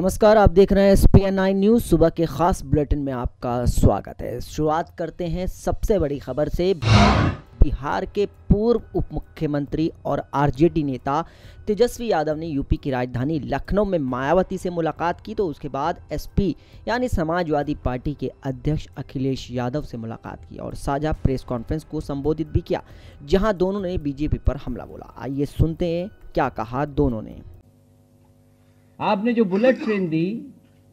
नमस्कार, आप देख रहे हैं SPN9 न्यूज़। सुबह के खास बुलेटिन में आपका स्वागत है। शुरुआत करते हैं सबसे बड़ी खबर से। बिहार के पूर्व उप मुख्यमंत्री और आरजेडी नेता तेजस्वी यादव ने यूपी की राजधानी लखनऊ में मायावती से मुलाकात की, तो उसके बाद एसपी यानी समाजवादी पार्टी के अध्यक्ष अखिलेश यादव से मुलाकात की और साझा प्रेस कॉन्फ्रेंस को संबोधित भी किया, जहां दोनों ने बीजेपी पर हमला बोला। आइए सुनते हैं क्या कहा दोनों ने। आपने जो बुलेट ट्रेन दी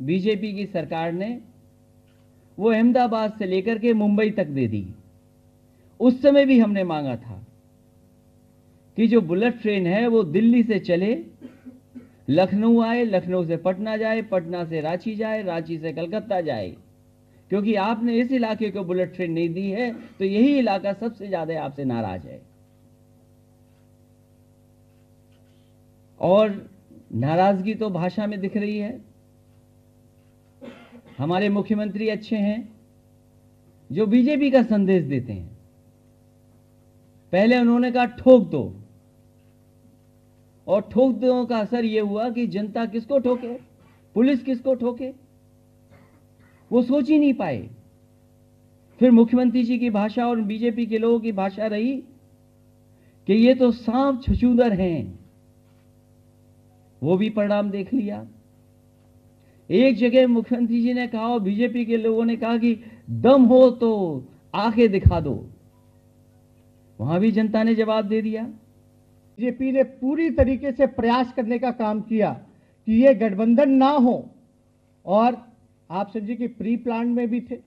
बीजेपी की सरकार ने, वो अहमदाबाद से लेकर के मुंबई तक दे दी। उस समय भी हमने मांगा था कि जो बुलेट ट्रेन है वो दिल्ली से चले, लखनऊ आए, लखनऊ से पटना जाए, पटना से रांची जाए, रांची से कलकत्ता जाए। क्योंकि आपने इस इलाके को बुलेट ट्रेन नहीं दी है तो यही इलाका सबसे ज्यादा आपसे नाराज है। और नाराजगी तो भाषा में दिख रही है। हमारे मुख्यमंत्री अच्छे हैं जो बीजेपी का संदेश देते हैं। पहले उन्होंने कहा ठोक दो, और ठोक दो का असर यह हुआ कि जनता किसको ठोके, पुलिस किसको ठोके, वो सोच ही नहीं पाए। फिर मुख्यमंत्री जी की भाषा और बीजेपी के लोगों की भाषा रही कि ये तो सांप छछूंदर हैं। वो भी परिणाम देख लिया। एक जगह मुख्यमंत्री जी ने कहा और बीजेपी के लोगों ने कहा कि दम हो तो आंखें दिखा दो, वहां भी जनता ने जवाब दे दिया। बीजेपी ने पूरी तरीके से प्रयास करने का काम किया कि ये गठबंधन ना हो, और आप समझिए कि प्री प्लान में भी थे।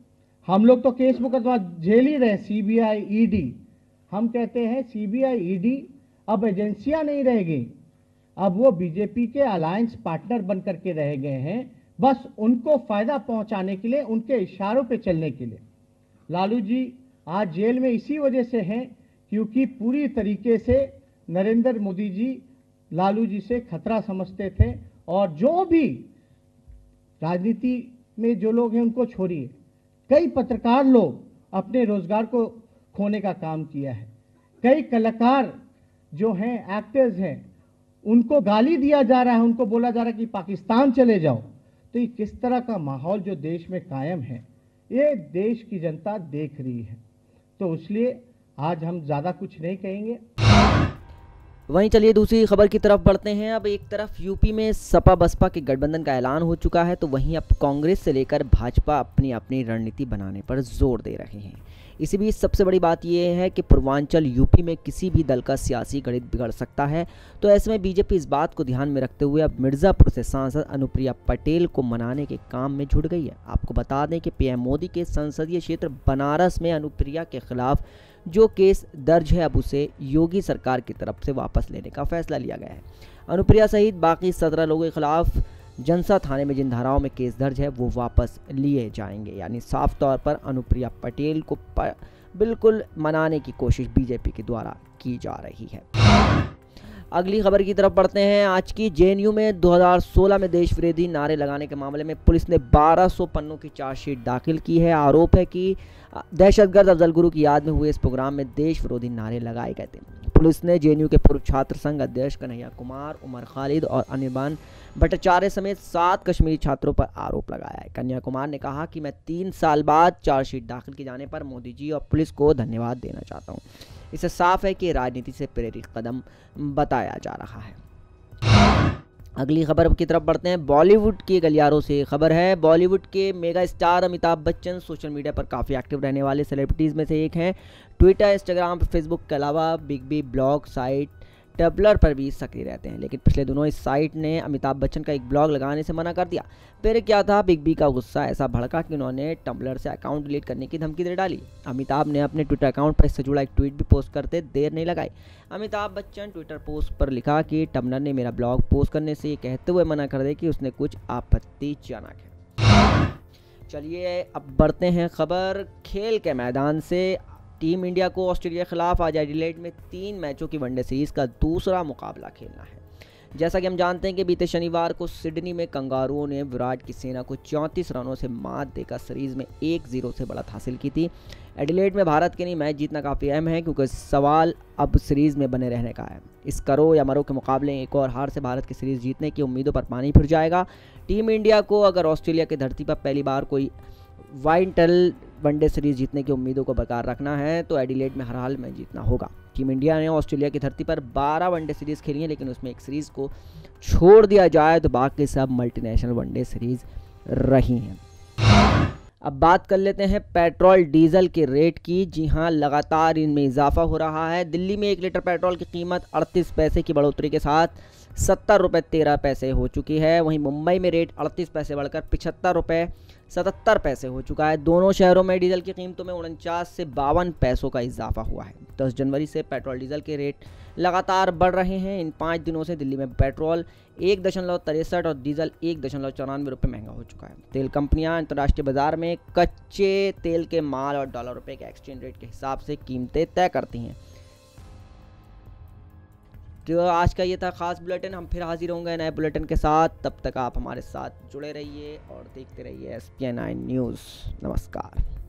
हम लोग तो केस मुकदमा झेल ही रहे, सीबीआई ईडी। हम कहते हैं सीबीआई ईडी अब एजेंसियां नहीं रहेगी, अब वो बीजेपी के अलायंस पार्टनर बनकर के रह गए हैं, बस उनको फायदा पहुंचाने के लिए, उनके इशारों पे चलने के लिए। लालू जी आज जेल में इसी वजह से हैं क्योंकि पूरी तरीके से नरेंद्र मोदी जी लालू जी से खतरा समझते थे, और जो भी राजनीति में जो लोग हैं उनको छोड़िए, कई पत्रकार लोग अपने रोजगार को खोने का काम किया है। कई कलाकार जो हैं, एक्टर्स हैं, उनको गाली दिया जा रहा है, उनको बोला जा रहा है कि पाकिस्तान चले जाओ। तो ये किस तरह का माहौल जो देश में कायम है, ये देश की जनता देख रही है। तो इसलिए आज हम ज़्यादा कुछ नहीं कहेंगे। वहीं चलिए दूसरी खबर की तरफ बढ़ते हैं। अब एक तरफ यूपी में सपा बसपा के गठबंधन का ऐलान हो चुका है, तो वहीं अब कांग्रेस से लेकर भाजपा अपनी अपनी रणनीति बनाने पर जोर दे रहे हैं। इसी बीच सबसे बड़ी बात यह है कि पूर्वांचल यूपी में किसी भी दल का सियासी गणित बिगड़ सकता है, तो ऐसे में बीजेपी इस बात को ध्यान में रखते हुए अब मिर्ज़ापुर से सांसद अनुप्रिया पटेल को मनाने के काम में जुट गई है। आपको बता दें कि पीएम मोदी के संसदीय क्षेत्र बनारस में अनुप्रिया के खिलाफ जो केस दर्ज है, अब उसे योगी सरकार की तरफ से वापस लेने का फैसला लिया गया है। अनुप्रिया सहित बाकी 17 लोगों के खिलाफ जनसा थाने में जिन धाराओं में केस दर्ज है वो वापस लिए जाएंगे। यानी साफ तौर पर अनुप्रिया पटेल को बिल्कुल मनाने की कोशिश बीजेपी के द्वारा की जा रही है। अगली खबर की तरफ बढ़ते हैं। आज की जेएनयू में 2016 में देश विरोधी नारे लगाने के मामले में पुलिस ने 1200 पन्नों की चार्जशीट दाखिल की है। आरोप है कि दहशतगर्द अफजल गुरु की याद में हुए इस प्रोग्राम में देश विरोधी नारे लगाए गए थे। पुलिस ने जेएनयू के पूर्व छात्र संघ अध्यक्ष कन्हैया कुमार, उमर खालिद और अनिर्बान भट्टाचार्य समेत 7 कश्मीरी छात्रों पर आरोप लगाया है। कन्हैया कुमार ने कहा कि मैं 3 साल बाद चार्जशीट दाखिल किए जाने पर मोदी जी और पुलिस को धन्यवाद देना चाहता हूं। इससे साफ है कि राजनीति से प्रेरित कदम बताया जा रहा है। अगली खबर की तरफ बढ़ते हैं। बॉलीवुड के गलियारों से खबर है। बॉलीवुड के mega star Amitabh Bachchan social media पर काफ़ी एक्टिव रहने वाले सेलिब्रिटीज़ में से एक हैं। ट्विटर, इंस्टाग्राम, फेसबुक के अलावा big B blog site Tumblr पर भी सक्रिय रहते हैं, लेकिन पिछले दिनों इस साइट ने अमिताभ बच्चन का एक ब्लॉग लगाने से मना कर दिया। फिर क्या था, बिग बी का गुस्सा ऐसा भड़का कि उन्होंने टम्बलर से अकाउंट डिलीट करने की धमकी दे डाली। अमिताभ ने अपने ट्विटर अकाउंट पर इससे जुड़ा एक ट्वीट भी पोस्ट करते देर नहीं लगाई। अमिताभ बच्चन ट्विटर पोस्ट पर लिखा कि टम्बलर ने मेरा ब्लॉग पोस्ट करने से ये कहते हुए मना कर दे कि उसने कुछ आपत्तिजनक है। चलिए अब बढ़ते हैं खबर खेल के मैदान से। टीम इंडिया को ऑस्ट्रेलिया के खिलाफ आज एडिलेड में 3 मैचों की वनडे सीरीज का दूसरा मुकाबला खेलना है। जैसा कि हम जानते हैं कि बीते शनिवार को सिडनी में कंगारुओं ने विराट की सेना को 34 रनों से मात देकर सीरीज में 1-0 से बढ़त हासिल की थी। एडिलेड में भारत के लिए मैच जीतना काफ़ी अहम है, क्योंकि सवाल अब सीरीज में बने रहने का है। इस करो या मरो के मुकाबले एक और हार से भारत की सीरीज जीतने की उम्मीदों पर पानी फिर जाएगा। टीम इंडिया को अगर ऑस्ट्रेलिया की धरती पर पहली बार कोई वाइटल वनडे सीरीज जीतने की उम्मीदों को बरकरार रखना है तो एडिलेड में हर हाल में जीतना होगा। टीम इंडिया ने ऑस्ट्रेलिया की धरती पर 12 वनडे सीरीज खेली है, लेकिन उसमें एक सीरीज को छोड़ दिया जाए तो बाकी सब मल्टीनेशनल वनडे सीरीज रही हैं। अब बात कर लेते हैं पेट्रोल डीजल के रेट की। जी हां, लगातार इनमें इजाफा हो रहा है। दिल्ली में 1 लीटर पेट्रोल की कीमत 38 पैसे की बढ़ोतरी के साथ 70 रुपये 13 पैसे हो चुकी है। वहीं मुंबई में रेट 38 पैसे बढ़कर 75 रुपये 77 पैसे हो चुका है। दोनों शहरों में डीजल की कीमतों में 49 से 52 पैसों का इजाफा हुआ है। 10 जनवरी से पेट्रोल डीजल के रेट लगातार बढ़ रहे हैं। इन 5 दिनों से दिल्ली में पेट्रोल 1.63 और डीजल 1.94 रुपये महंगा हो चुका है। तेल कंपनियां अंतर्राष्ट्रीय बाजार में कच्चे तेल के माल और डॉलर रुपये के एक्सचेंज रेट के हिसाब से कीमतें तय करती हैं। तो आज का ये था खास बुलेटिन। हम फिर हाजिर होंगे नए बुलेटिन के साथ। तब तक आप हमारे साथ जुड़े रहिए और देखते रहिए SPN9 न्यूज़। नमस्कार।